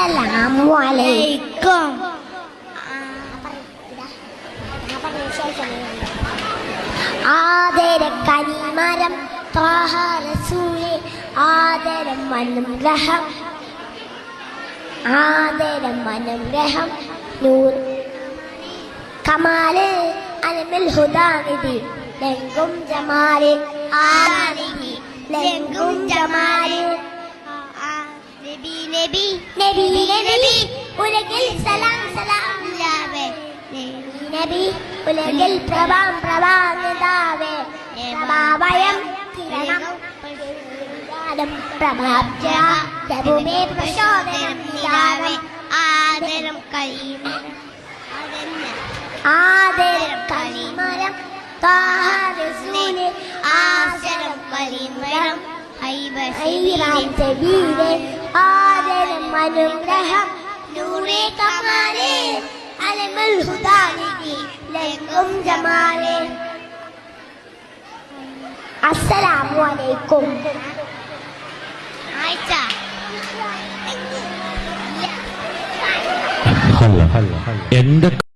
അസ്സലാമു അലൈക്കും. ആദരക്കനിമരം ത്വാഹ റസൂലേ ആദരം അനുഗ്രഹം ആദരം അനുഗ്രഹം നൂർ കമാല് അലമിൽ ഹുദാനിധി ലംഘും ജമാല് ആദിഹി ലംഘും ജമാല് നബി നബി നബി നബി ഉലകിൽ സലാം സലാം ലാവേ നബി ഉലകിൽ പ്രഭാം പ്രഭാനിതാവേ പ്രഭാവയം കിരണം പ്രഭാബ്ജ പ്രഭുമേ പ്രചോദനം നിലാവേ ആദരം കൈമരം ആദരം കലിമരം ത്വാഹ റസൂലേ ആദരം കലിമരം ഹൈബീരേ ആദരം അനുഗ്രഹം നൂറേ കമാലേ അലമുൽ ഹുദാനിധി ലംഘും ജമാലേ. അസ്സലാമു അലൈക്കും. എന്റെ